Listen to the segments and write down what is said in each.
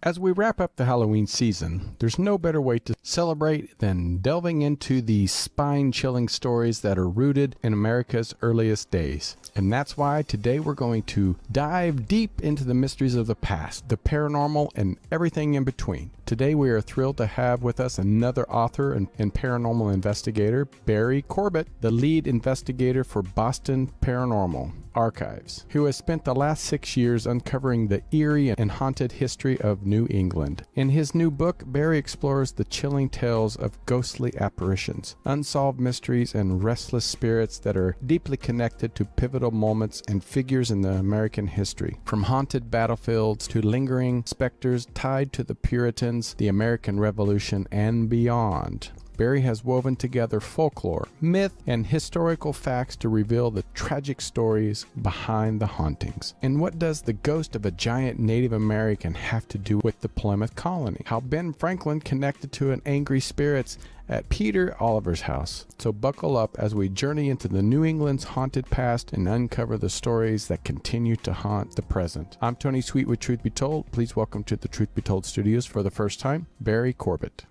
As we wrap up the Halloween season, there's no better way to celebrate than delving into the spine-chilling stories that are rooted in America's earliest days. And that's why today we're going to dive deep into the mysteries of the past, the paranormal, and everything in between. Today we are thrilled to have with us another author and paranormal investigator, Barry Corbett, the lead investigator for Boston Paranormal Archives, who has spent the last 6 years uncovering the eerie and haunted history of New England. In his new book, Barry explores the chilling tales of ghostly apparitions, unsolved mysteries, and restless spirits that are deeply connected to pivotal moments and figures in the American history. From haunted battlefields to lingering specters tied to the Puritans, the American Revolution, and beyond. Barry has woven together folklore, myth, and historical facts to reveal the tragic stories behind the hauntings. And what does the ghost of a giant Native American have to do with the Plymouth colony? How Ben Franklin connected to an angry spirits at Peter Oliver's house. So buckle up as we journey into the New England's haunted past and uncover the stories that continue to haunt the present. I'm Tony Sweet with Truth Be Told. Please welcome to the Truth Be Told studios for the first time, Barry Corbett.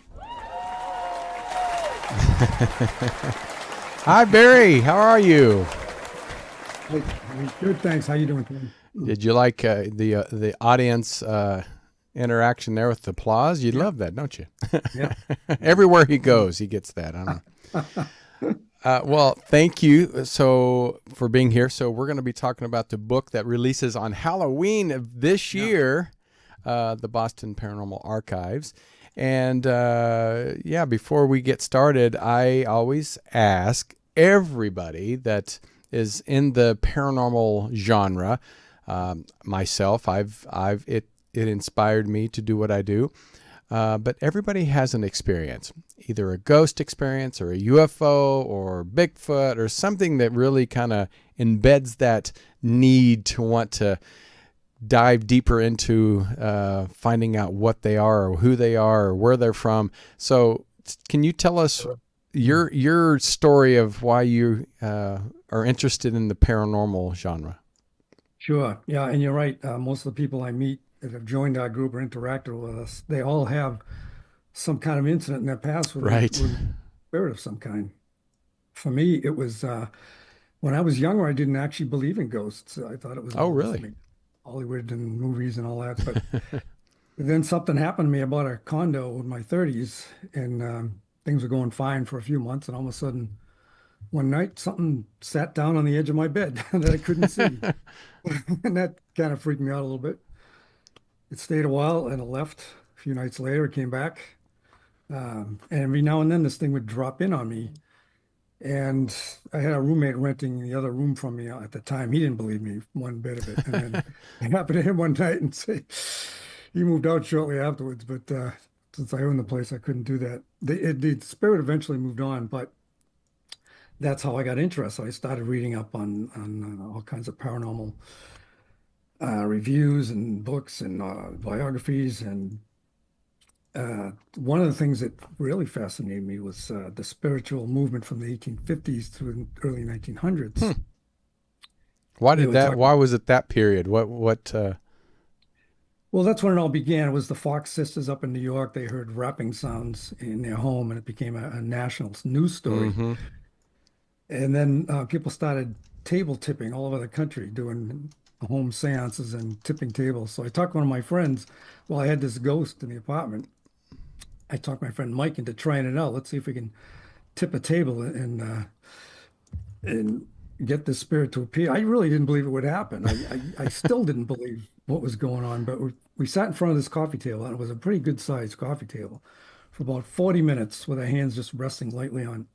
Hi, Barry. How are you? Hey, good, thanks. How you doing, Tim? Did you like the audience interaction there with the applause? You love that, don't you? Yeah. Everywhere he goes, he gets that. I don't know. Well, thank you for being here. So we're going to be talking about the book that releases on Halloween of this year, the Boston Paranormal Archives. And before we get started, I always ask everybody that is in the paranormal genre, myself, it inspired me to do what I do. But everybody has an experience, either a ghost experience or a UFO or Bigfoot or something that really kind of embeds that need to want to dive deeper into finding out what they are or who they are or where they're from. So can you tell us your story of why you are interested in the paranormal genre? Sure. Yeah, and you're right. Most of the people I meet that have joined our group or interacted with us, they all have some kind of incident in their past with Right. with a spirit of some kind. For me, it was when I was younger, I didn't actually believe in ghosts. I thought it was Oh, all this, really? Hollywood and movies and all that. But then something happened to me. I bought a condo in my 30s, and things were going fine for a few months. And all of a sudden, one night, something sat down on the edge of my bed that I couldn't see. And that kind of freaked me out a little bit. It stayed a while and it left. A few nights later, it came back. And every now and then, this thing would drop in on me. And I had a roommate renting the other room from me at the time. He didn't believe me one bit of it. And then it happened to him one night and say he moved out shortly afterwards. But since I owned the place, I couldn't do that. The spirit eventually moved on, but that's how I got interested. I started reading up on all kinds of paranormal reviews and books and biographies. And one of the things that really fascinated me was the spiritual movement from the 1850s through the early 1900s. Why did that? Why was it that period? What? Well, that's when it all began. It was the Fox sisters up in New York. They heard rapping sounds in their home, and it became a national news story. Mm-hmm. And then people started table tipping all over the country, doing home seances and tipping tables. So I talked to one of my friends while I had this ghost in the apartment. I talked my friend Mike into trying it out. Let's see if we can tip a table and get this spirit to appear. I really didn't believe it would happen. I still didn't believe what was going on, but we sat in front of this coffee table, and it was a pretty good sized coffee table for about 40 minutes with our hands just resting lightly on.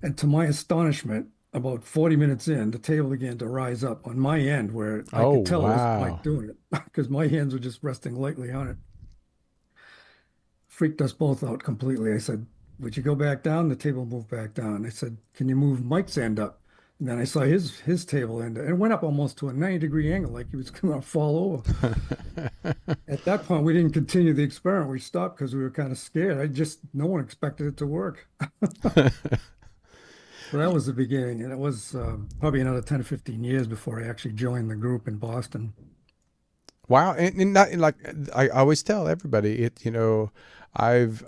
And to my astonishment, about 40 minutes in, the table began to rise up on my end where I could tell it was Mike doing it because my hands were just resting lightly on it. Freaked us both out completely. I said, would you go back down? The table moved back down. I said, can you move Mike's end up? And then I saw his table end. And it went up almost to a 90-degree angle, like he was going to fall over. At that point, we didn't continue the experiment. We stopped because we were kind of scared. No one expected it to work. So that was the beginning. And it was probably another 10 or 15 years before I actually joined the group in Boston. Wow. And not like I always tell everybody, I've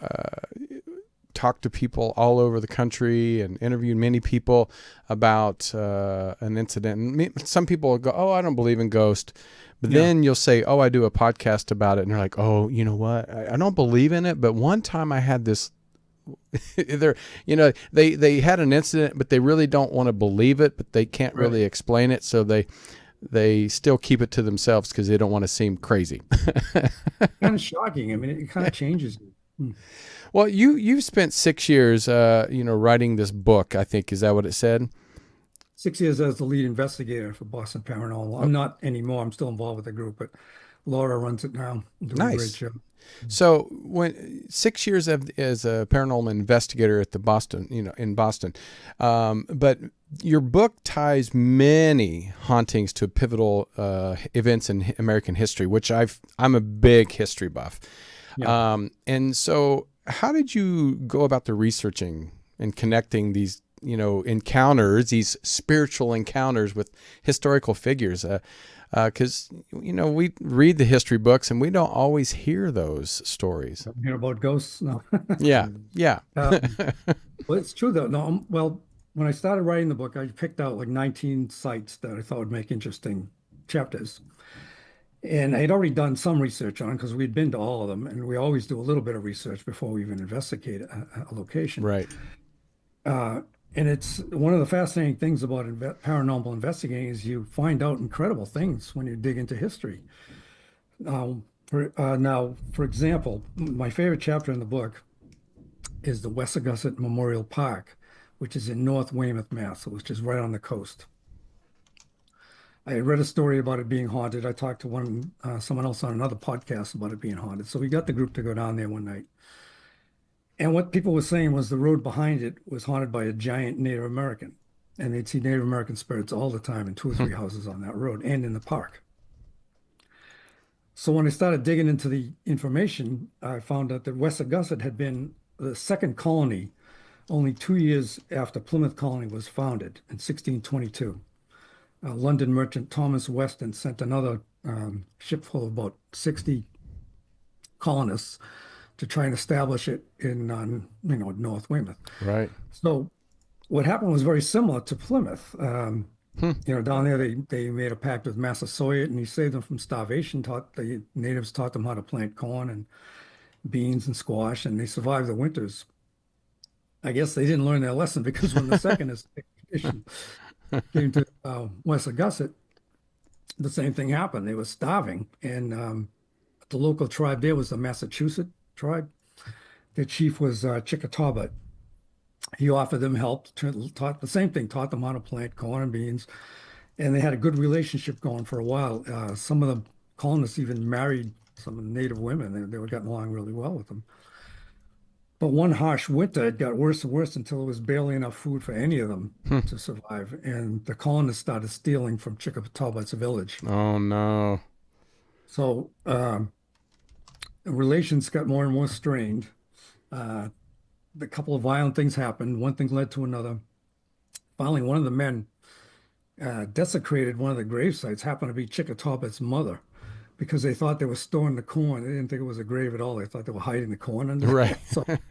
talked to people all over the country and interviewed many people about an incident. And some people will go, "Oh, I don't believe in ghosts." But Yeah, then you'll say, "Oh, I do a podcast about it." And they're like, "Oh, you know what? I don't believe in it. But one time I had this they're they had an incident, but they really don't want to believe it, but they can't right. really explain it, so they still keep it to themselves because they don't want to seem crazy." Kind of shocking. I mean, it kind of changes you. Hmm. Well, you've spent 6 years writing this book, I think. Is that what it said? 6 years as the lead investigator for Boston Paranormal. Oh, I'm not anymore. I'm still involved with the group, but Laura runs it now, doing a great nice. job. So when 6 years as a paranormal investigator at the Boston, in Boston, but your book ties many hauntings to pivotal events in American history, which I'm a big history buff. Yeah. And so how did you go about the researching and connecting these, encounters, these spiritual encounters with historical figures? Because, we read the history books and we don't always hear those stories. I'm here about ghosts. No. Yeah. Yeah. Um, well, it's true though. No, well, when I started writing the book, I picked out like 19 sites that I thought would make interesting chapters. And I had already done some research on because we'd been to all of them, and we always do a little bit of research before we even investigate a location. Right. Uh, and it's one of the fascinating things about paranormal investigating is you find out incredible things when you dig into history. For example, my favorite chapter in the book is the Wessagusset Memorial Park, which is in North Weymouth, Mass, which is right on the coast. I had read a story about it being haunted. I talked to someone else on another podcast about it being haunted. So we got the group to go down there one night. And what people were saying was the road behind it was haunted by a giant Native American. And they'd see Native American spirits all the time in two or three houses on that road and in the park. So when I started digging into the information, I found out that Wessagusset had been the second colony only 2 years after Plymouth Colony was founded in 1622. London merchant Thomas Weston sent another ship full of about 60 colonists to try and establish it in North Weymouth. Right. So what happened was very similar to Plymouth. Hmm. Down there they made a pact with Massasoit, and he saved them from starvation. Taught the natives taught them how to plant corn and beans and squash, and they survived the winters. I guess they didn't learn their lesson because when the second expedition came to Wessagusset, the same thing happened. They were starving, and the local tribe there was the Massachusetts tribe. Their chief was Chickatawbut. He offered them help, taught the same thing, taught them how to plant corn and beans, and they had a good relationship going for a while. Some of the colonists even married some of the native women. They were getting along really well with them. But one harsh winter, it got worse and worse until there was barely enough food for any of them Hmm. to survive. And the colonists started stealing from Chickatawbut's village. Oh no. So relations got more and more strained. Uh, a couple of violent things happened. One thing led to another. Finally, one of the men desecrated one of the grave sites, happened to be Chickatawbut's mother, because they thought they were storing the corn. They didn't think it was a grave at all. They thought they were hiding the corn under Right. there.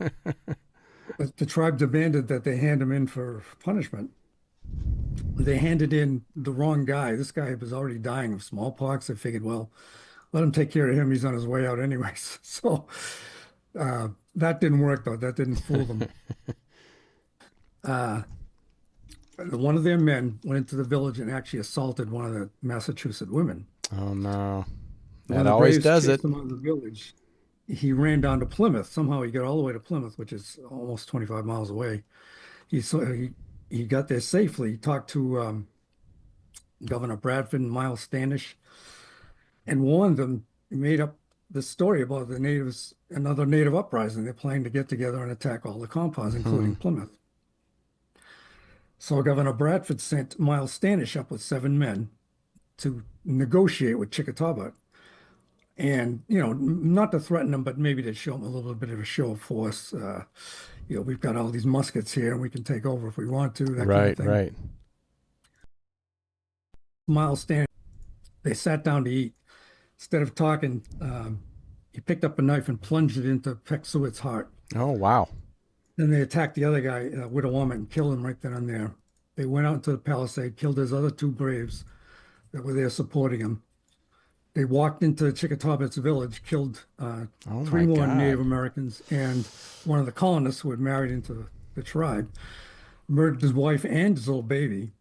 So the tribe demanded that they hand him in for punishment. They handed in the wrong guy. This guy was already dying of smallpox. They figured, well, let him take care of him. He's on his way out anyways. So that didn't work, though. That didn't fool them. Uh, one of their men went into the village and actually assaulted one of the Massachusetts women. Oh no. When That the always Braves does it. chased him out of the village, he ran down to Plymouth. Somehow he got all the way to Plymouth, which is almost 25 miles away. He got there safely. He talked to Governor Bradford and Miles Standish and warned them. He made up this story about the natives, another native uprising. They're planning to get together and attack all the compounds, Hmm. including Plymouth. So Governor Bradford sent Miles Standish up with 7 men to negotiate with Chickatawbut. And, not to threaten them, but maybe to show them a little bit of a show of force. We've got all these muskets here and we can take over if we want to, that kind of Right, thing. right. Miles Standish, they sat down to eat. Instead of talking, he picked up a knife and plunged it into Peksuit's heart. Oh, wow. Then they attacked the other guy, Wittawamut, and killed him right then and there. They went out into the palisade, killed his other two braves that were there supporting him. They walked into Chickatawbit's village, killed Oh, three my more God. Native Americans, and one of the colonists who had married into the tribe, murdered his wife and his little baby.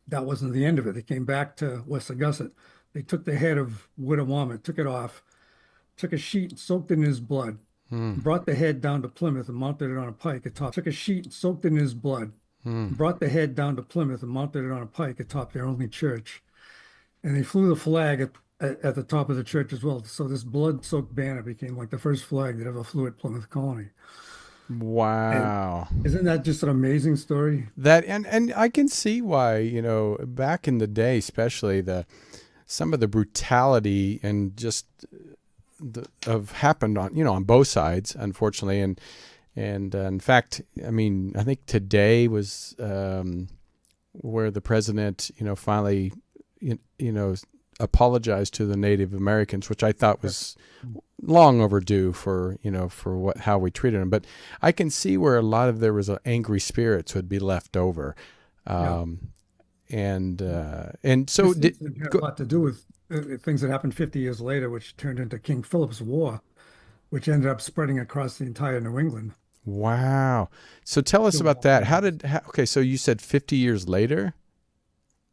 That wasn't the end of it. They came back to West Augusta. They took the head of Wittawamut, took it off, took a sheet, soaked it in his blood, Hmm. brought the head down to Plymouth and mounted it on a pike atop. Took a sheet, soaked it in his blood, Hmm. brought the head down to Plymouth and mounted it on a pike atop their only church. And they flew the flag at the top of the church as well. So this blood-soaked banner became like the first flag that ever flew at Plymouth Colony. And Wow. isn't that just an amazing story? That and I can see why, back in the day, especially some of the brutality and just of happened on both sides, unfortunately, and in fact, I mean, I think today was where the president, finally, apologized to the Native Americans, which I thought was long overdue for how we treated them. But I can see where a lot of there was angry spirits would be left over, Yeah. and so This did incident had a go, lot to do with things that happened 50 years later, which turned into King Philip's War, which ended up spreading across the entire New England. wow. So tell us Killed about more that. Indians. Okay, so you said 50 years later.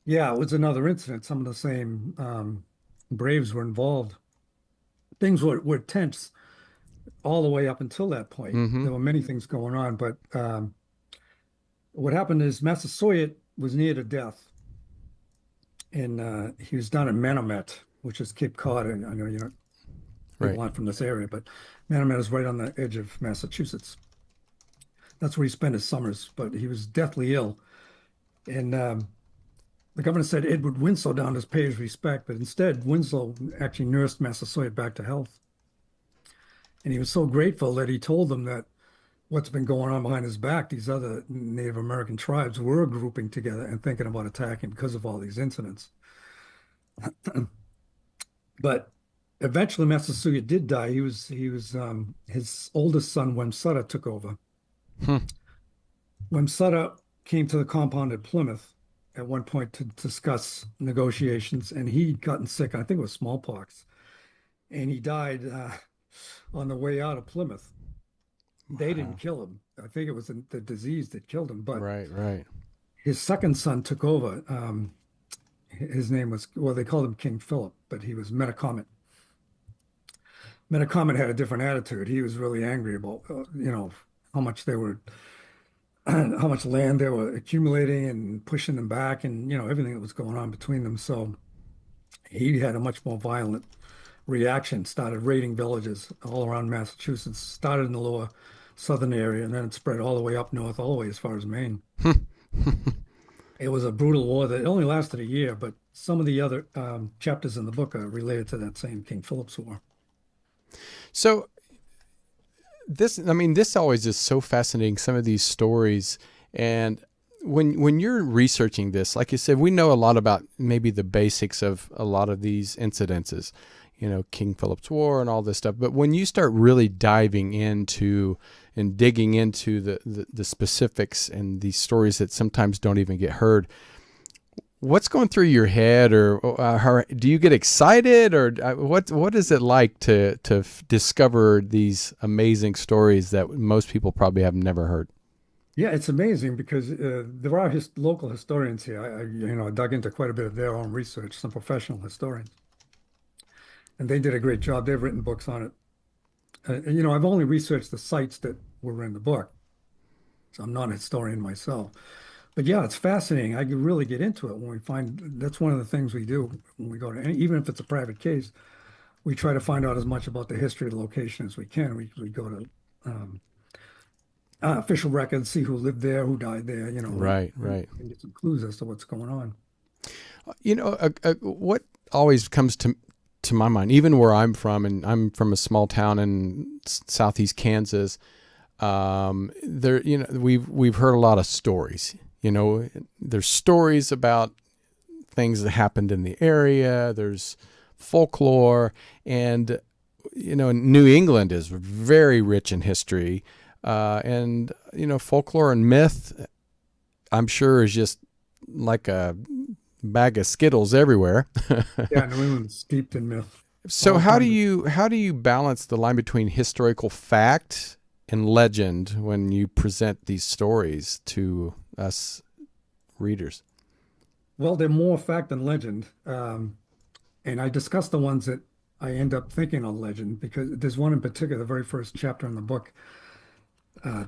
Yeah, it was another incident. Some of the same Braves were involved. Things were tense all the way up until that point. Mm-hmm. There were many things going on, but what happened is Massasoit was near to death, and he was down in Manomet, which is Cape Cod. And I know Right. people aren't from this area, but Manomet is right on the edge of Massachusetts. That's where he spent his summers, but he was deathly ill. And the governor said Ed would Winslow down to pay his respect, but instead Winslow actually nursed Massasoit back to health. And he was so grateful that he told them that what's been going on behind his back, these other Native American tribes were grouping together and thinking about attacking because of all these incidents. But eventually Massasoit did die. He was his oldest son, Wemsutta, took over. Hmm. Wemsutta came to the compound at Plymouth at one point to discuss negotiations, and he'd gotten sick. I think it was smallpox, and he died on the way out of Plymouth. They didn't Wow. kill him. I think it was the disease that killed him. But Right. Right. his second son took over. His name was, well, they called him King Philip, but he was Metacomet. Metacomet had a different attitude. He was really angry about, how much they were, how much land they were accumulating and pushing them back, and everything that was going on between them. So he had a much more violent reaction. Started raiding villages all around Massachusetts. Started in the lower southern area, and then it spread all the way up north, all the way as far as Maine. It was a brutal war that only lasted a year, but some of the other chapters in the book are related to that same King Philip's War. So this always is so fascinating, some of these stories. And when you're researching this, like you said, we know a lot about maybe the basics of a lot of these incidences, King Philip's War and all this stuff. But when you start really diving into and digging into the specifics and these stories that sometimes don't even get heard, what's going through your head, or do you get excited, or what is it like to discover these amazing stories that most people probably have never heard? Yeah, it's amazing because there are local historians here. I dug into quite a bit of their own research, some professional historians, and they did a great job. They've written books on it. I've only researched the sites that were in the book, so I'm not a historian myself. But yeah, it's fascinating. I could really get into it when we find that's one of the things we do when we go to even if it's a private case, we try to find out as much about the history of the location as we can. We go to official records, see who lived there, who died there, Right, right. and get some clues as to what's going on. What always comes to my mind, even where I'm from, and I'm from a small town in southeast Kansas. We've heard a lot of stories. There's stories about things that happened in the area. There's folklore, and New England is very rich in history, and folklore and myth, I'm sure, is just like a bag of Skittles everywhere. Yeah, New England's steeped in myth. So All how do kinds of. you balance the line between historical fact and legend when you present these stories to us readers? Well, they're more fact than legend. And I discuss the ones that I end up thinking are legend because there's one in particular, the very first chapter in the book.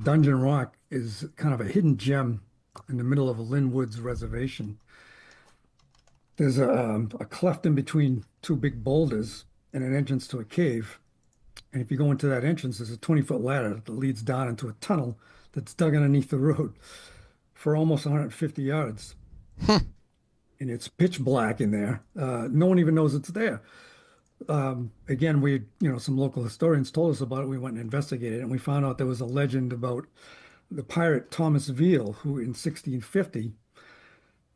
Dungeon Rock is kind of a hidden gem in the middle of a Lynn Woods reservation. There's a cleft in between two big boulders and an entrance to a cave. And if you go into that entrance, there's a 20-foot ladder that leads down into a tunnel that's dug underneath the road for almost 150 yards. And it's pitch black in there. No one even knows it's there. Again, some local historians told us about it. We went and investigated it, and we found out there was a legend about the pirate Thomas Veal, who in 1650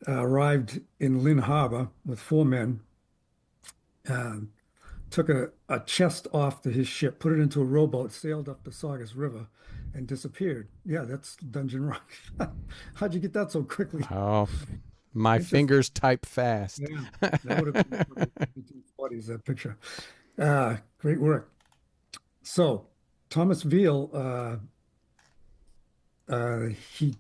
arrived in Lynn Harbor with four men, uh, took a chest off his ship, put it into a rowboat, sailed up the Saugus River, and disappeared. Yeah, that's Dungeon Rock. How'd you get that so quickly? Oh, my Interesting. fingers type fast. Yeah, that would have been the 1940s, that picture. Great work. So, Thomas Veal, uh, he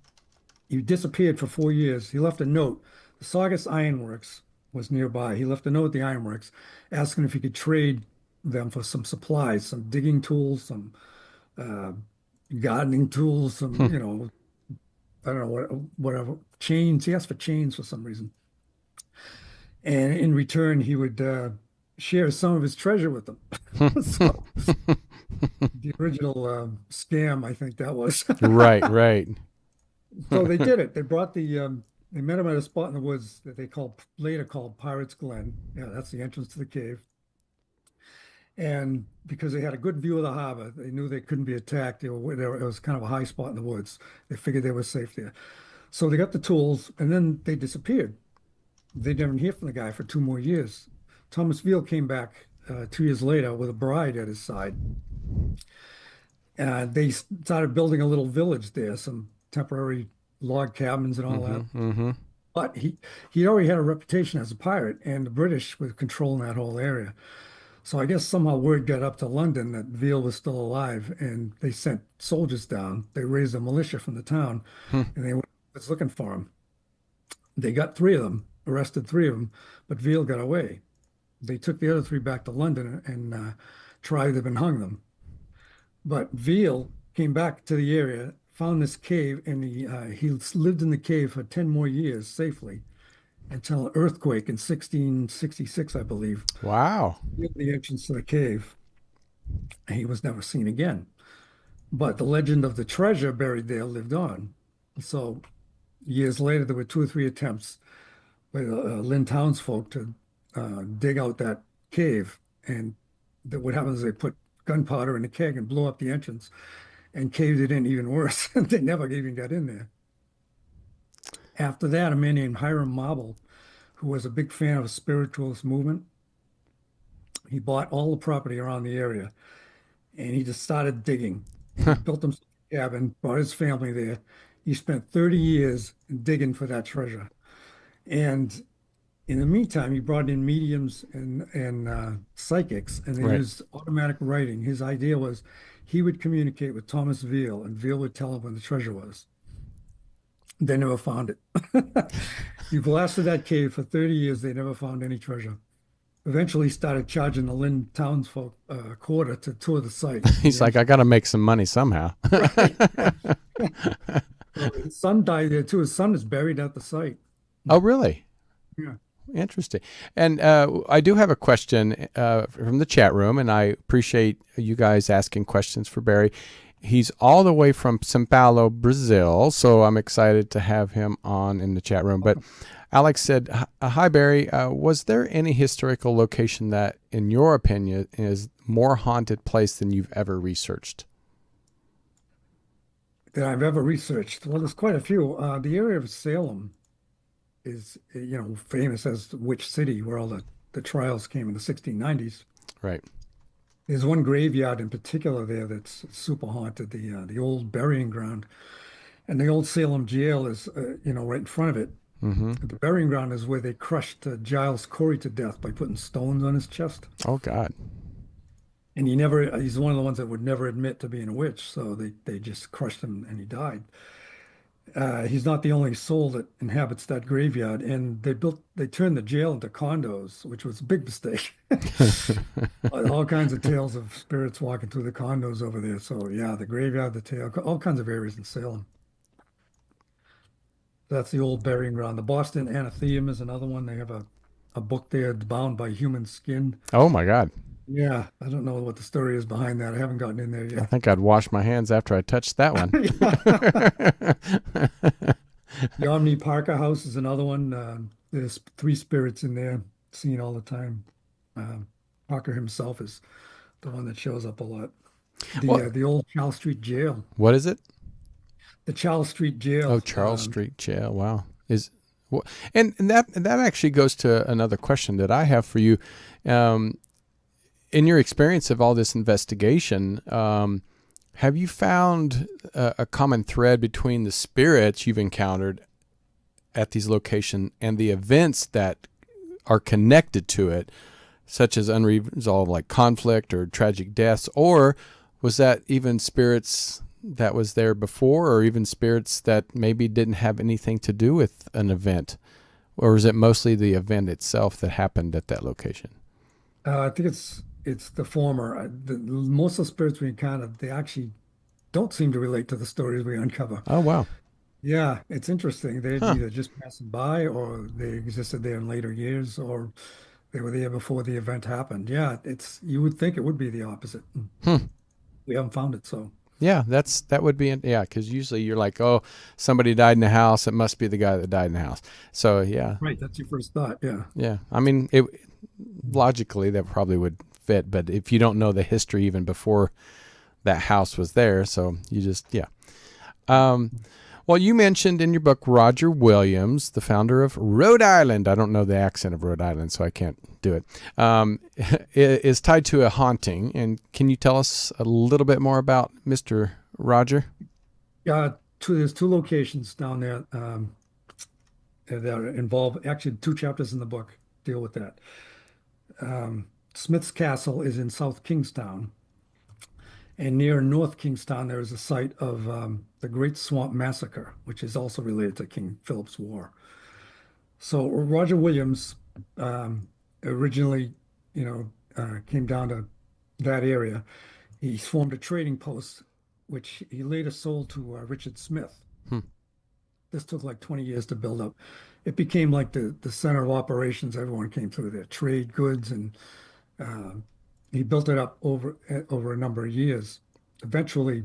he disappeared for 4 years. He left a note. The Saugus Ironworks was nearby. He left a note at the ironworks asking if he could trade them for some supplies, some digging tools, some uh, gardening tools, some, I don't know what, whatever, chains. He asked for chains for some reason. And in return, he would share some of his treasure with them. So the original scam, I think that was. Right, right. So they did it. They met him at a spot in the woods that they later called Pirates Glen. Yeah, that's the entrance to the cave. And because they had a good view of the harbor, they knew they couldn't be attacked. It was kind of a high spot in the woods. They figured they were safe there. So they got the tools, and then they disappeared. They didn't hear from the guy for 2 more years. Thomas Veal came back 2 years later with a bride at his side. They started building a little village there, some temporary log cabins and all Mm-hmm, that. mm-hmm. But he already had a reputation as a pirate, and the British were controlling that whole area. So I guess somehow word got up to London that Veal was still alive, and they sent soldiers down. They raised a militia from the town, and was looking for him. They got three of them, arrested three of them, but Veal got away. They took the other three back to London and tried them and hung them. But Veal came back to the area, found this cave, and he lived in the cave for 10 more years safely until an earthquake in 1666, I believe, Wow. sealed the entrance to the cave. And he was never seen again. But the legend of the treasure buried there lived on. So years later, there were two or three attempts by the Lynn townsfolk to dig out that cave. And what happens is they put gunpowder in a keg and blew up the entrance and caved it in even worse. They never even got in there. After that, a man named Hiram Marble, who was a big fan of a spiritualist movement, he bought all the property around the area and he just started digging. He built himself a cabin, brought his family there. He spent 30 years digging for that treasure. And in the meantime, he brought in mediums and psychics, and they Right. used automatic writing. His idea was he would communicate with Thomas Veal, and Veal would tell him where the treasure was. They never found it. He blasted that cave for 30 years. They never found any treasure. Eventually, he started charging the Lynn townsfolk a quarter to tour the site. He's like, I got to make some money somehow. Right. So his son died there too. His son is buried at the site. Oh, really? Yeah. Interesting. And I do have a question from the chat room, and I appreciate you guys asking questions for Barry. He's all the way from São Paulo, Brazil, so I'm excited to have him on in the chat room. But Alex said, hi, Barry. Was there any historical location that, in your opinion, is more haunted place than you've ever researched? That I've ever researched. Well, there's quite a few. The area of Salem is, famous as the witch city, where all the the trials came in the 1690s. Right. There's one graveyard in particular there that's super haunted, the old burying ground. And the old Salem jail is, right in front of it. Mm-hmm. The burying ground is where they crushed Giles Corey to death by putting stones on his chest. Oh God. And he's one of the ones that would never admit to being a witch. So they just crushed him and he died. He's not the only soul that inhabits that graveyard. And they turned the jail into condos, which was a big mistake. All kinds of tales of spirits walking through the condos over there. So yeah, the graveyard, the tail, all kinds of areas in Salem. That's the old burying ground. The Boston Anatheum is another one. They have a book there bound by human skin. Oh my God. Yeah, I don't know what the story is behind that. I haven't gotten in there I yet. think I'd wash my hands after I touched that one. The Omni Parker House is another one. There's three spirits in there, seen all the time. Um, Parker himself is the one that shows up a lot. What? The old Charles Street Jail. What is it? The Charles Street Oh, Jail. Charles Street Jail. Wow. Is wh- and that actually goes to another question that I have for you. Um, in your experience of all this investigation, have you found a common thread between the spirits you've encountered at these locations and the events that are connected to it, such as unresolved like conflict or tragic deaths, or was that even spirits that was there before, or even spirits that maybe didn't have anything to do with an event, or is it mostly the event itself that happened at that location? I think it's the former. Most of the spirits we encounter, they actually don't seem to relate to the stories we uncover. Oh wow. Yeah, it's interesting. They're Huh. either just passing by, or they existed there in later years, or they were there before the event happened. Yeah, you would think it would be the opposite. Hmm. We haven't found it, so Yeah, that would be yeah, because usually you're like, oh, somebody died in the house. It must be the guy that died in the house. So yeah, right. That's your first thought. Yeah. yeah. I mean, it logically that probably would fit, but if you don't know the history even before that house was there, so you just yeah. Um, well, you mentioned in your book Roger Williams, the founder of Rhode Island. I don't know the accent of Rhode Island, so I can't do it. Is tied to a haunting. And can you tell us a little bit more about Mr. Roger? Yeah. There's two locations down there that are involved. Actually, two chapters in the book deal with that. Smith's Castle is in South Kingstown. And near North Kingstown, there is a site of the Great Swamp Massacre, which is also related to King Philip's War. So Roger Williams originally, came down to that area. He formed a trading post, which he later sold to Richard Smith. Hmm. This took like 20 years to build up. It became like the center of operations. Everyone came through there, trade goods, and uh, he built it up over a number of years. Eventually,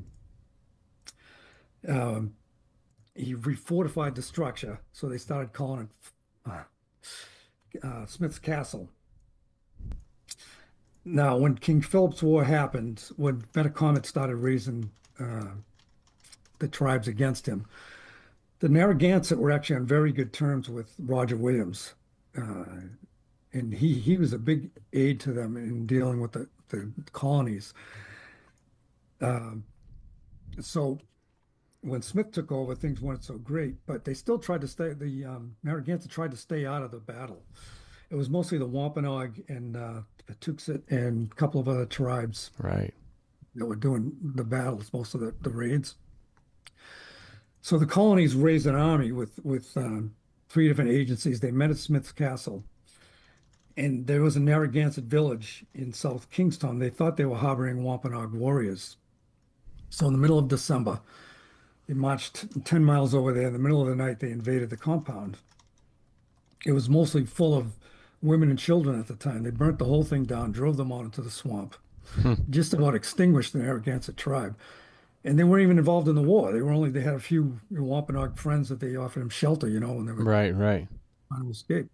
um, he refortified the structure, so they started calling it Smith's Castle. Now, when King Philip's War happened, when Metacomet started raising the tribes against him, the Narragansett were actually on very good terms with Roger Williams. Uh, and he was a big aid to them in dealing with the colonies. Um, so when Smith took over, things weren't so great, but they still tried to stay. The Narragansett tried to stay out of the battle. It was mostly the Wampanoag and Patuxet and a couple of other tribes Right. that were doing the battles, most of the raids. So the colonies raised an army with three different agencies. They met at Smith's Castle, and there was a Narragansett village in South Kingstown. They thought they were harboring Wampanoag warriors. So in the middle of December, they marched 10 miles over there. In the middle of the night, they invaded the compound. It was mostly full of women and children at the time. They burnt the whole thing down, drove them out into the swamp, Hmm. just about extinguished the Narragansett tribe. And they weren't even involved in the war. They had a few Wampanoag friends that they offered them shelter, when they were Right. Right. trying to escape.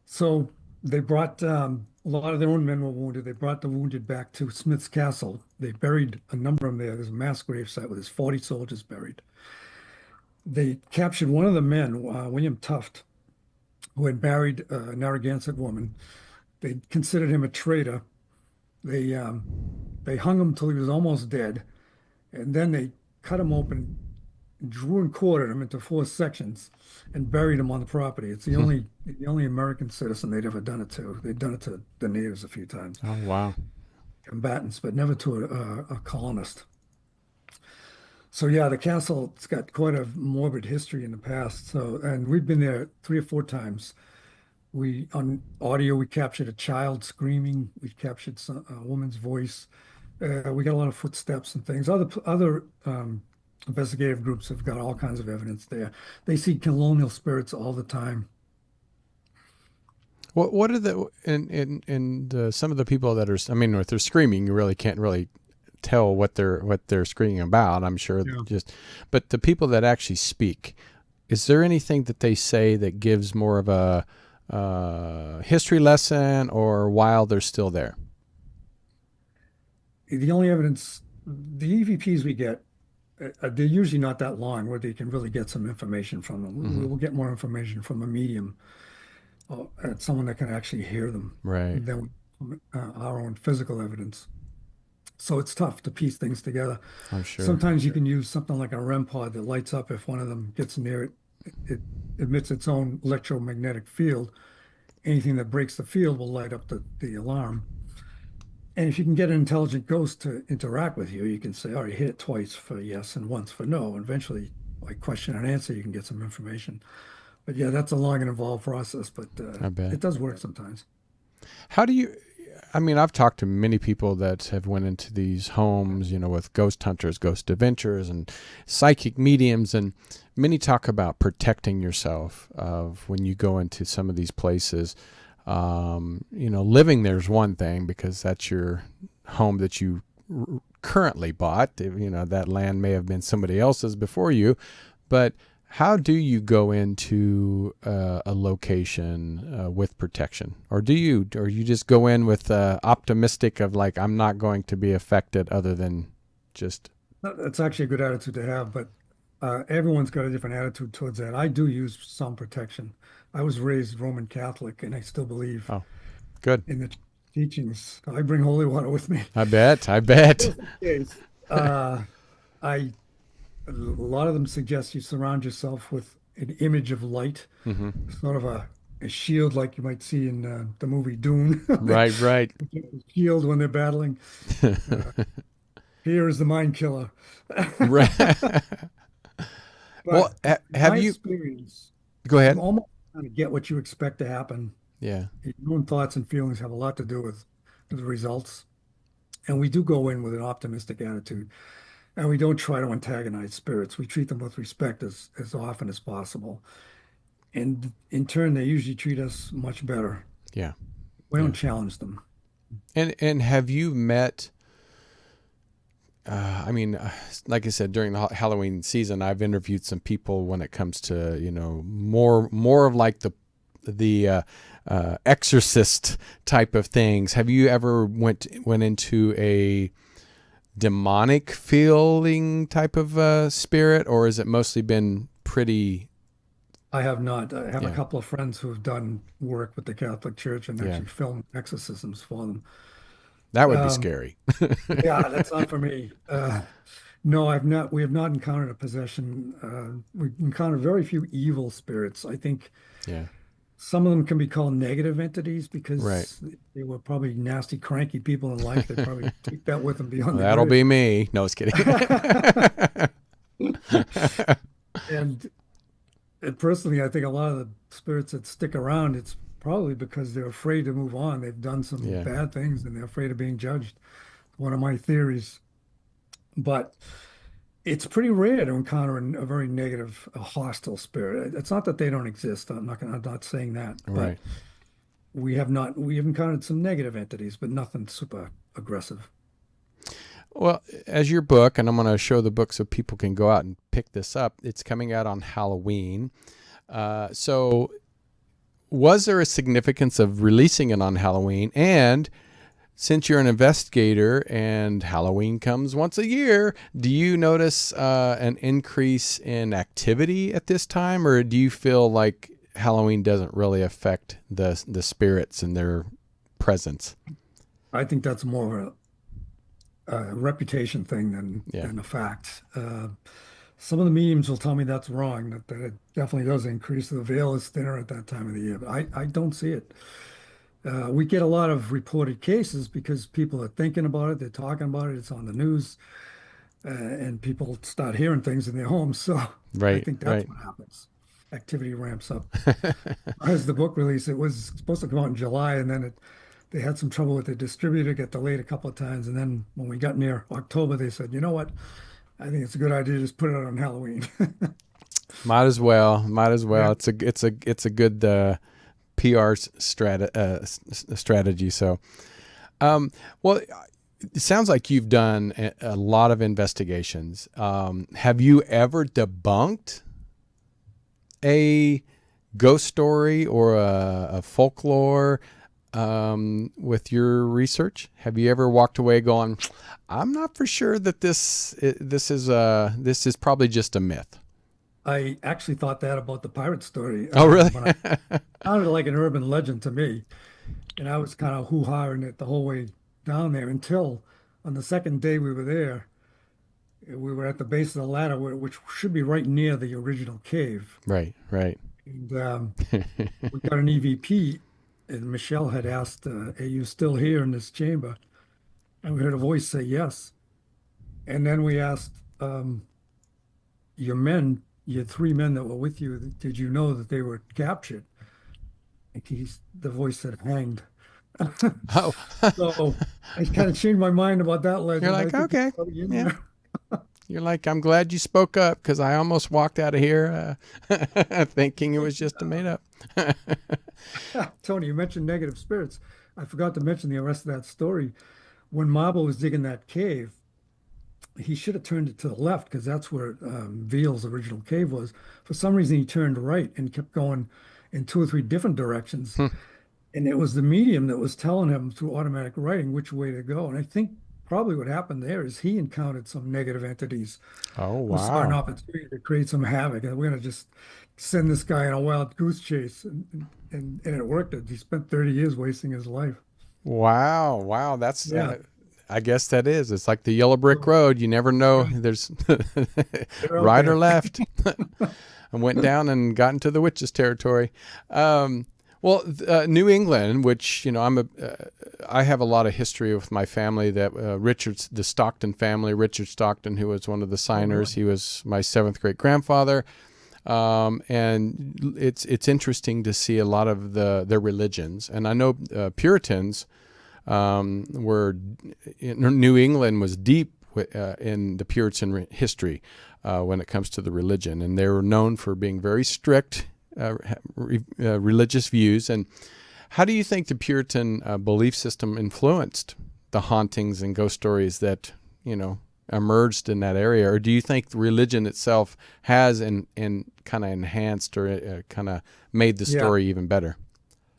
So they brought a lot of their own men were wounded. They brought the wounded back to Smith's Castle. They buried a number of them there. There's a mass grave site with his 40 soldiers buried. They captured one of the men, William Tuft, who had married a Narragansett woman. They considered him a traitor. They they hung him till he was almost dead, and then they cut him open, drew and quartered him into four sections, and buried him on the property. It's the only American citizen they'd ever done it to. They'd done it to the natives a few times, Oh, wow. combatants, but never to a colonist. So yeah, the castle, it's got quite a morbid history in the past. So, and we've been there 3 or 4 times. We on audio we captured a child screaming. We captured a woman's voice. We got a lot of footsteps and things. Other investigative groups have got all kinds of evidence there. They see colonial spirits all the time. What are the some of the people that are, I mean, if they're screaming, you really can't really tell what they're screaming about. I'm sure Yeah. but the people that actually speak, is there anything that they say that gives more of a history lesson, or while they're still there? The only evidence, the EVPs we get, they're usually not that long where they can really get some information from them. We will get more information from a medium, someone that can actually hear them Right. than our own physical evidence. So it's tough to piece things together. I'm sure. Sometimes you can use something like a REM pod that lights up if one of them gets near it. It emits its own electromagnetic field. Anything that breaks the field will light up the alarm. And if you can get an intelligent ghost to interact with you, you can say, all right, hit it twice for yes and once for no. And eventually, like question and answer, you can get some information. But yeah, that's a long and involved process, but I bet. it does work sometimes. How do you, I mean, I've talked to many people that have went into these homes, with ghost hunters, ghost adventurers, and psychic mediums, and many talk about protecting yourself of when you go into some of these places. Living there's one thing because that's your home that you currently bought. That land may have been somebody else's before you, but how do you go into a location with protection, or you just go in with optimistic of like, I'm not going to be affected other than just. That's actually a good attitude to have, but everyone's got a different attitude towards that. I do use some protection. I was raised Roman Catholic, and I still believe Oh, good. in the teachings. I bring holy water with me. I bet. Yes. I A lot of them suggest you surround yourself with an image of light, Mm-hmm. sort of a shield like you might see in the movie Dune. Right. Shield when they're battling. Here is the mind killer. Right. Well, But have my you? experience, Go you ahead. almost kind of get what you expect to happen. Yeah. Your own thoughts and feelings have a lot to do with the results. And we do go in with an optimistic attitude. And we don't try to antagonize spirits. We treat them with respect as often as possible. And in turn, they usually treat us much better. Yeah. We Yeah. don't challenge them. And have you met? Like I said, during the Halloween season, I've interviewed some people when it comes to more of like the exorcist type of things. Have you ever went into a demonic feeling type of spirit, or has it mostly been pretty? I have not. I have a Yeah. couple of friends who have done work with the Catholic Church and Yeah. actually filmed exorcisms for them. That would be Um, scary. yeah, that's not for me. No, I've not. We have not encountered a possession. We've encountered very few evil spirits. I think Yeah. some of them can be called negative entities Right. because they were probably nasty, cranky people in life. They probably take that with them beyond the That'll grave. be me. No, I was kidding. And personally, I think a lot of the spirits that stick around, it's probably because they're afraid to move on. They've done some Yeah. bad things and they're afraid of being judged. One of my theories. But it's pretty rare to encounter a very negative, a hostile spirit. It's not that they don't exist. I'm not saying that. But Right. we have encountered some negative entities, but nothing super aggressive. Well, as your book, and I'm going to show the book so people can go out and pick this up. It's coming out on Halloween. So was there a significance of releasing it on Halloween? And since you're an investigator and Halloween comes once a year, do you notice an increase in activity at this time, or do you feel like Halloween doesn't really affect the spirits and their presence. I think that's more of a reputation thing Yeah. than a fact. Some of the memes will tell me that's wrong, that it definitely does increase. The veil is thinner at that time of the year, but I don't see it. We get a lot of reported cases because people are thinking about it, they're talking about it, it's on the news, and people start hearing things in their homes. So I Right, think that's right. what happens. Activity ramps up. As the book release, it was supposed to come out in July, and then they had some trouble with the distributor, get delayed a couple of times, and then when we got near October, they said, you know what? I think it's a good idea to just put it out on Halloween. Might as well. Might as well. Yeah. It's a good PR strategy. So, well, it sounds like you've done a lot of investigations. Have you ever debunked a ghost story or a folklore with your research? Have you ever walked away going, "I'm not for sure that this is probably just a myth"? I actually thought that about the pirate story Oh, really? when I sounded like an urban legend to me, and I was kind of hoo-haing it the whole way down there until on the second day we were there, we were at the base of the ladder, which should be right near the original cave, Right, right. and we got an EVP, and Michelle had asked, "Are you still here in this chamber?" And we heard a voice say yes, and then we asked, "Your men, your three men that were with you, did you know that they were captured?" And the voice said hanged. Oh, So I kind of changed my mind about that you're legend. I like, think it's okay, probably in yeah. there. You're like, I'm glad you spoke up because I almost walked out of here thinking it was just a made up. Tony, you mentioned negative spirits. I forgot to mention the rest of that story. When Marble was digging that cave, he should have turned it to the left because that's where Veal's original cave was. For some reason, he turned right and kept going in two or three different directions. And it was the medium that was telling him through automatic writing which way to go. And I think probably what happened there is he encountered some negative entities Oh, who saw an wow. opportunity to create some havoc. And we're going to just send this guy on a wild goose chase. And it worked. He spent 30 years wasting his life. Wow. Wow. That's, Yeah. I guess that is. It's like the yellow brick road. You never know. Right. There's They're out right or there. left. I went down and got into the witches' territory. Well, New England, which I have a lot of history with my family. That the Stockton family, Richard Stockton, who was one of the Oh, signers, really? he was my seventh great grandfather, and it's interesting to see a lot of their religions. And I know Puritans were New England was deep in the Puritan history when it comes to the religion, and they were known for being very strict. Religious views. And how do you think the Puritan belief system influenced the hauntings and ghost stories that emerged in that area? Or do you think the religion itself has and kind of enhanced or kind of made the Yeah, story even better?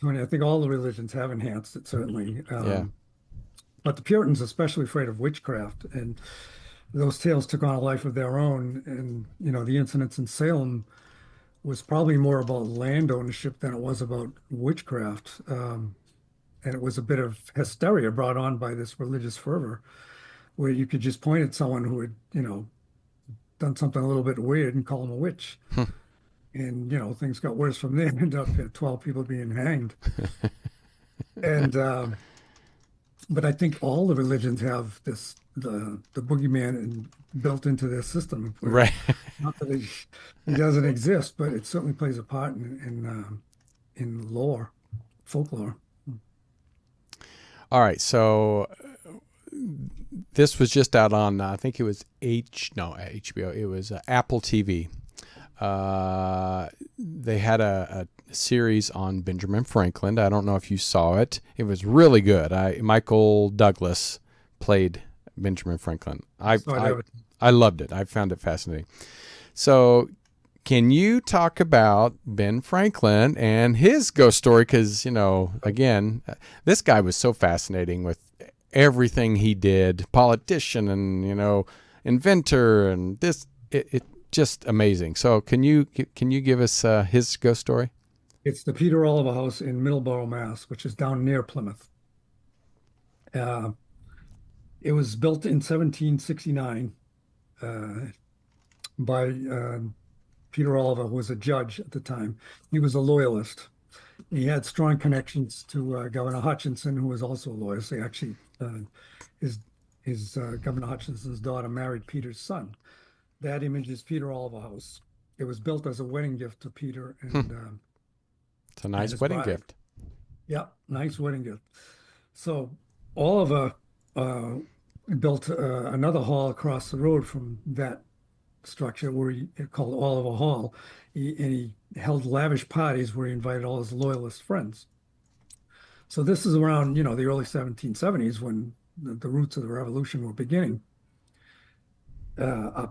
Tony, I think all the religions have enhanced it, certainly. Yeah. But the Puritans, especially afraid of witchcraft, and those tales took on a life of their own. And, the incidents in Salem was probably more about land ownership than it was about witchcraft. And it was a bit of hysteria brought on by this religious fervor, where you could just point at someone who had, done something a little bit weird and call them a witch. And, things got worse from there. Ended up at 12 people being hanged. And, but I think all the religions have the boogeyman built into their system. Right. Not that he doesn't exist, but it certainly plays a part in lore, folklore. All right. So this was just out on, I think it was HBO. It was Apple TV. They had a series on Benjamin Franklin. I don't know if you saw it. It was really good. Michael Douglas played Benjamin Franklin. I loved it. I found it fascinating. So can you talk about Ben Franklin and his ghost story? Because, again, this guy was so fascinating with everything he did, politician and, inventor and this, it just amazing. So can you give us his ghost story? It's the Peter Oliver House in Middleborough, Mass, which is down near Plymouth. Uh, it was built in 1769 by Peter Oliver, who was a judge at the time. He was a loyalist. He had strong connections to Governor Hutchinson, who was also a lawyer. So actually, his Governor Hutchinson's daughter married Peter's son. That image is Peter Oliver House. It was built as a wedding gift to Peter It's a and nice his wedding bride. gift. Yeah, nice wedding gift. So Oliver built another hall across the road from that structure where he called Oliver Hall. And he held lavish parties where he invited all his loyalist friends. So this is around, the early 1770s when the roots of the revolution were beginning.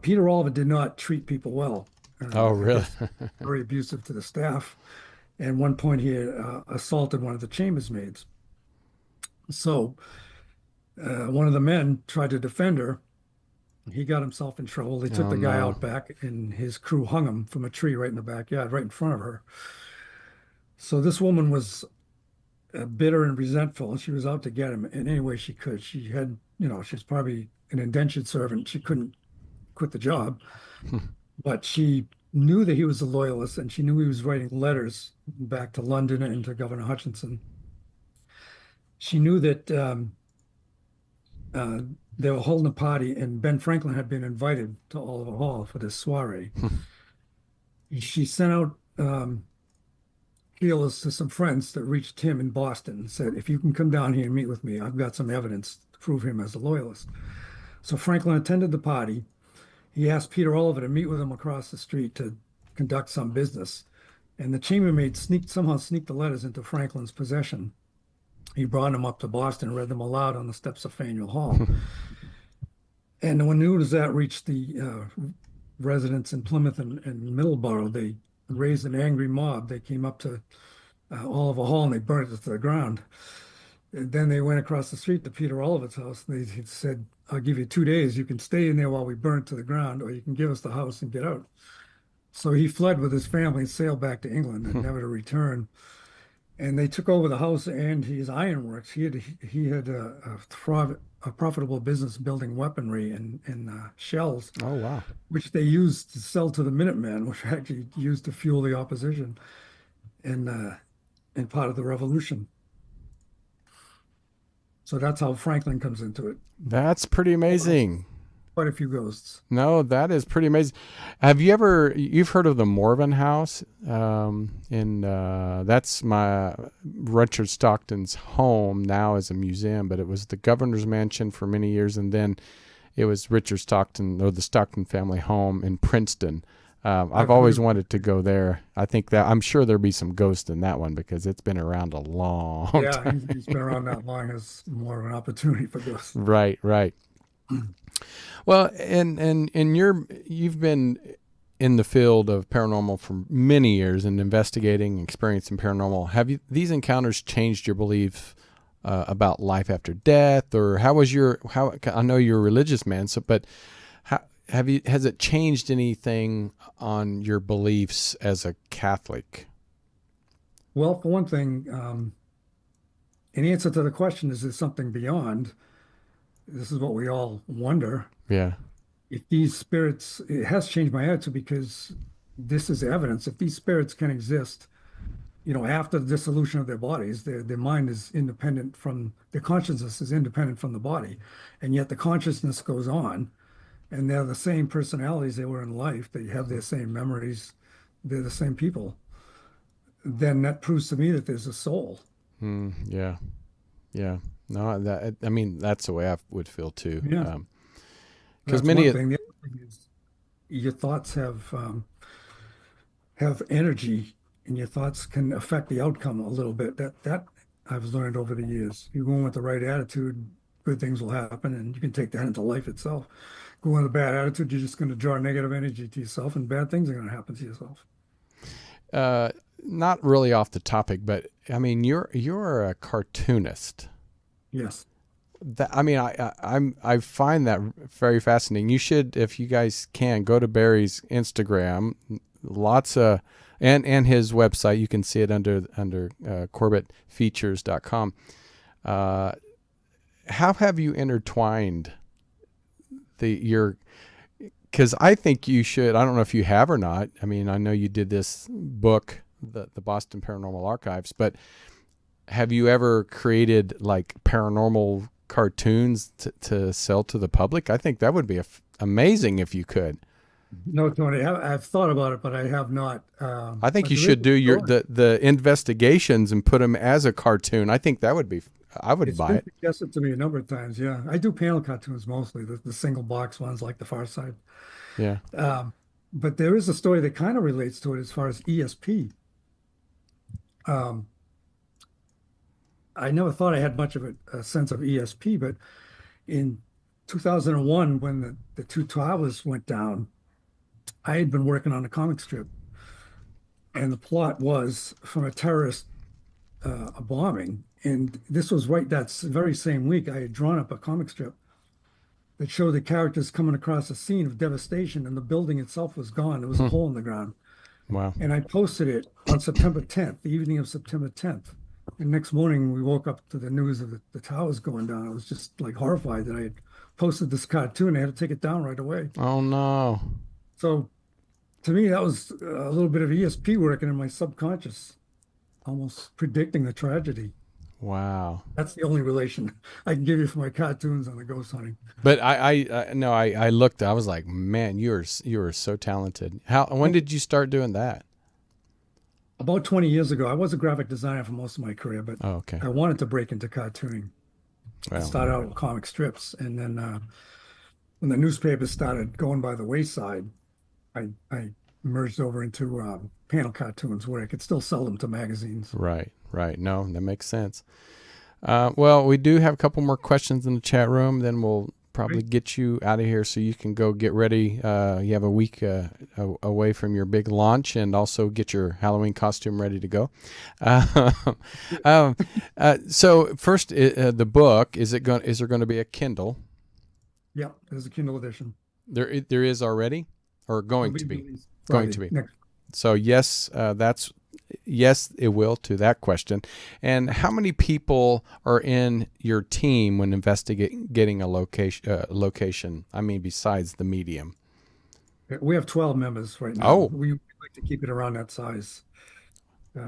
Peter Oliver did not treat people well. Oh, I really? guess very abusive to the staff. And one point he had, assaulted one of the chambersmaids. So one of the men tried to defend her. He got himself in trouble. They took Oh, the guy no. out back, and his crew hung him from a tree right in the backyard, right in front of her. So this woman was bitter and resentful. She was out to get him in any way she could. She had, she's probably an indentured servant. She couldn't quit the job, but she knew that he was a loyalist, and she knew he was writing letters back to London and to Governor Hutchinson. She knew that uh, they were holding a party, and Ben Franklin had been invited to Oliver Hall for this soiree. She sent out feelers to some friends that reached him in Boston and said, if you can come down here and meet with me, I've got some evidence to prove him as a loyalist. So Franklin attended the party. He asked Peter Oliver to meet with him across the street to conduct some business. And the chambermaid somehow sneaked the letters into Franklin's possession. He brought them up to Boston and read them aloud on the steps of Faneuil Hall. And when news of that reached the residents in Plymouth and Middleborough, they raised an angry mob. They came up to Oliver Hall and they burned it to the ground. And then they went across the street to Peter Oliver's house. And they said, I'll give you 2 days. You can stay in there while we burn it to the ground, or you can give us the house and get out. So he fled with his family and sailed back to England and never to return. And they took over the house and his ironworks. He had a profitable business building weaponry and shells, Oh, wow. which they used to sell to the Minutemen, which were actually used to fuel the opposition and part of the revolution. So that's how Franklin comes into it. That's pretty amazing. Quite a few ghosts. No, that is pretty amazing. You've heard of the Morven House? That's Richard Stockton's home now as a museum, but it was the governor's mansion for many years, and then it was Richard Stockton, or the Stockton family home in Princeton. I've always wanted to go there. I'm sure there'll be some ghosts in that one because it's been around a long Yeah, time. he's been around that long. Has more of an opportunity for ghosts. Right, right. Well, and you've been in the field of paranormal for many years and investigating, experiencing paranormal. Have these encounters changed your belief about life after death, or I know you're a religious man, but has it changed anything on your beliefs as a Catholic? Well, for one thing, in answer to the question, is there something beyond? This is what we all wonder. Yeah. If these spirits, it has changed my attitude because this is evidence. If these spirits can exist, after the dissolution of their bodies, their mind is independent from, their consciousness is independent from the body. And yet the consciousness goes on, and they're the same personalities they were in life. They have their same memories. They're the same people. Then that proves to me that there's a soul. Yeah. Yeah. No, that's the way I would feel too. Yeah. Because That's many one thing. The other thing is your thoughts have energy, and your thoughts can affect the outcome a little bit. That I've learned over the years. You go in with the right attitude, good things will happen, and you can take that into life itself. Go in with a bad attitude, you're just going to draw negative energy to yourself, and bad things are going to happen to yourself. Not really off the topic, but I mean, you're a cartoonist. Yes. I find that very fascinating. You should, if you guys can, go to Barry's Instagram. Lots of and his website. You can see it under CorbettFeatures.com. how have you intertwined because I think you should, I don't know if you have or not. I mean, I know you did this book, the Boston Paranormal Archives, but have you ever created like paranormal cartoons to sell to the public? I think that would be amazing if you could. No, Tony, I've thought about it, but I have not. I think But you there is should a do story. the investigations and put them as a cartoon. I think that would be, I would It's buy been it. suggested to me a number of times. Yeah, I do panel cartoons mostly, the single box ones like The Far Side. Yeah. Um, but there is a story that kind of relates to it as far as ESP. Um, I never thought I had much of a sense of ESP, but in 2001, when the two towers went down, I had been working on a comic strip, and the plot was from a terrorist a bombing. And this was right that very same week. I had drawn up a comic strip that showed the characters coming across a scene of devastation, and the building itself was gone. There was a Hmm. hole in the ground. Wow. And I posted it on September 10th, the evening of September 10th. And next morning, we woke up to the news of the towers going down. I was just like horrified that I had posted this cartoon. I had to take it down right away. Oh no. So to me, that was a little bit of ESP working in my subconscious, almost predicting the tragedy. Wow. That's the only relation I can give you for my cartoons on the ghost hunting. But no, I looked, I was like, man, you are so talented. When did you start doing that? About 20 years ago, I was a graphic designer for most of my career, but Oh, okay. I wanted to break into cartooning. I Well, started out with comic strips, and then when the newspapers started going by the wayside, I merged over into panel cartoons where I could still sell them to magazines. right, right. No, that makes sense. Well, we do have a couple more questions in the chat room. Then we'll probably Great. get you out of here so you can go get ready. You have a week away from your big launch, and also get your Halloween costume ready to go. Uh, so first, the book is there going to be a Kindle? Yeah, there's a Kindle edition. There is already, or It'll going be to be, released going Friday to be. next. So yes, yes, it will to that question. And how many people are in your team when getting a location? I mean, besides the medium. We have 12 members right now. Oh, We like to keep it around that size.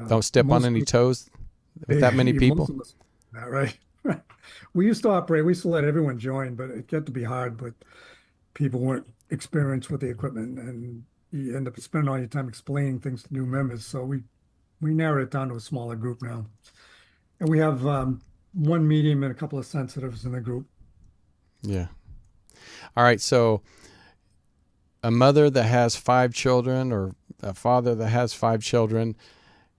don't step on Most any toes with that many most people. of us, right? We used to operate, we used to let everyone join, but it got to be hard. But people weren't experienced with the equipment, and you end up spending all your time explaining things to new members. So we narrowed it down to a smaller group now, and we have one medium and a couple of sensitives in the group. Yeah. All right. So a mother that has 5 children, or a father that has 5 children,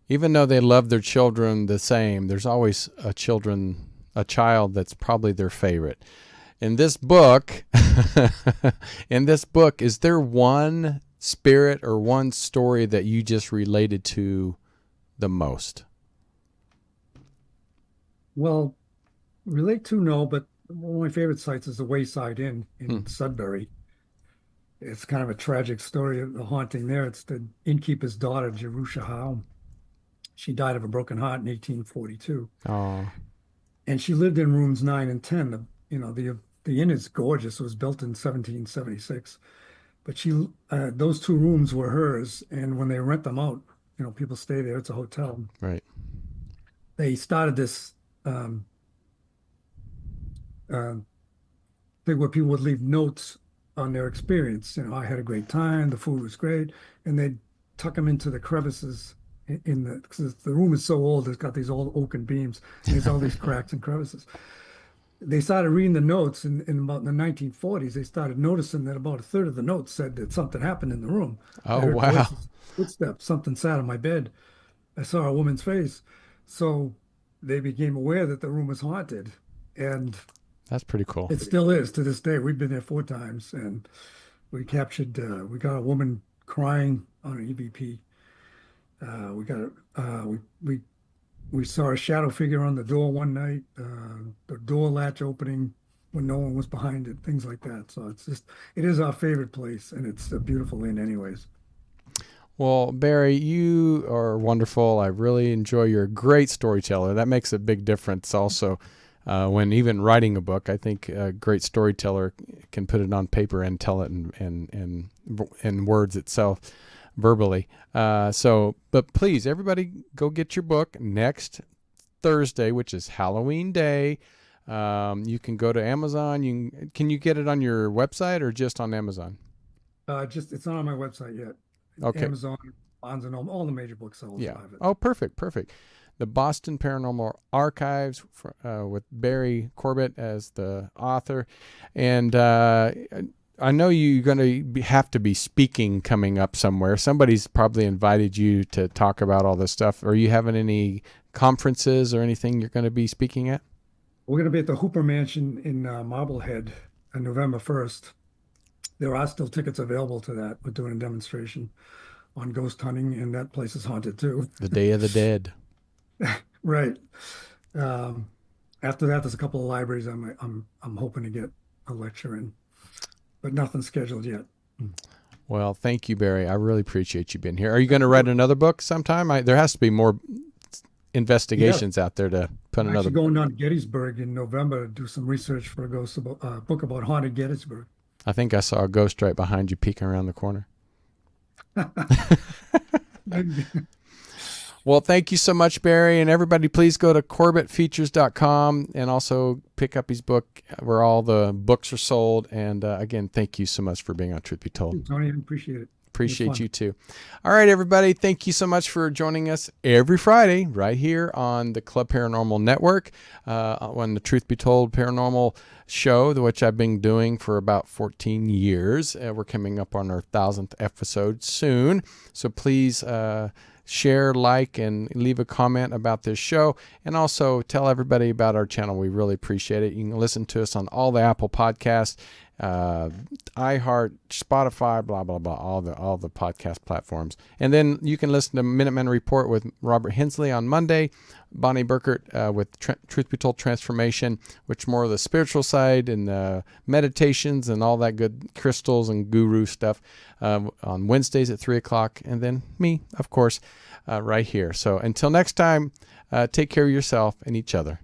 even though they love their children the same, there's always a child that's probably their favorite. In this book, is there one spirit or one story that you just related to the most? Well, relate to no, but one of my favorite sites is the Wayside Inn Hmm. in Sudbury. It's kind of a tragic story of the haunting there. It's the innkeeper's daughter, Jerusha Howe. She died of a broken heart in 1842, Oh, and she lived in rooms 9 and 10. The inn is gorgeous. It was built in 1776, but those 2 rooms were hers. And when they rent them out, people stay there. It's a hotel. right. They started this um, uh, thing where people would leave notes on their experience. I had a great time. The food was great, and they'd tuck them into the crevices because the room is so old. It's got these old oaken beams. And there's all these cracks and crevices. They started reading the notes in about the 1940s. They started noticing that about a third of the notes said that something happened in the room. I Oh, heard wow. voices, footsteps, something sat on my bed. I saw a woman's face. So they became aware that the room was haunted. And That's pretty cool. it still is to this day. We've been there 4 times, and we got a woman crying on an EVP. We got we saw a shadow figure on the door one night, the door latch opening when no one was behind it, things like that. So it is our favorite place, and it's a beautiful inn anyways. Well, Barry, you are wonderful. I really enjoy. You're a great storyteller. That makes a big difference also. when even writing a book. I think a great storyteller can put it on paper and tell it in words itself, verbally. But please, everybody, go get your book next Thursday, which is Halloween Day. You can go to Amazon. Can you get it on your website or just on Amazon? It's not on my website yet. Okay. Amazon, Barnes and Noble, all the major booksellers Yeah. have it. Oh, perfect. The Boston Paranormal Archives with Barry Corbett as the author. And I know you're going to have to be speaking coming up somewhere. Somebody's probably invited you to talk about all this stuff. Are you having any conferences or anything you're going to be speaking at? We're going to be at the Hooper Mansion in Marblehead on November 1st. There are still tickets available to that. We're doing a demonstration on ghost hunting, and that place is haunted too. The Day of the Dead. Right. After that, there's a couple of libraries I'm hoping to get a lecture in, but nothing scheduled yet. Well, thank you, Barry. I really appreciate you being here. Are you going to write another book sometime? There has to be more investigations out there to put I'm another. actually going down to Gettysburg in November to do some research for a book about haunted Gettysburg. I think I saw a ghost right behind you peeking around the corner. Well, thank you so much, Barry. And everybody, please go to CorbettFeatures.com and also pick up his book where all the books are sold. And again, thank you so much for being on Truth Be Told. Tony, I appreciate it. Appreciate you too. All right, everybody. Thank you so much for joining us every Friday right here on the Club Paranormal Network on the Truth Be Told Paranormal Show, which I've been doing for about 14 years. We're coming up on our 1,000th episode soon. So please share, like, and leave a comment about this show. And also tell everybody about our channel. We really appreciate it. You can listen to us on all the Apple Podcasts, iHeart, Spotify, blah, blah, blah, all the podcast platforms. And then you can listen to Minuteman Report with Robert Hensley on Monday, Bonnie Burkert with Truth Be Told Transformation, which more of the spiritual side and meditations and all that good crystals and guru stuff on Wednesdays at 3 o'clock. And then me, of course, right here. So until next time, take care of yourself and each other.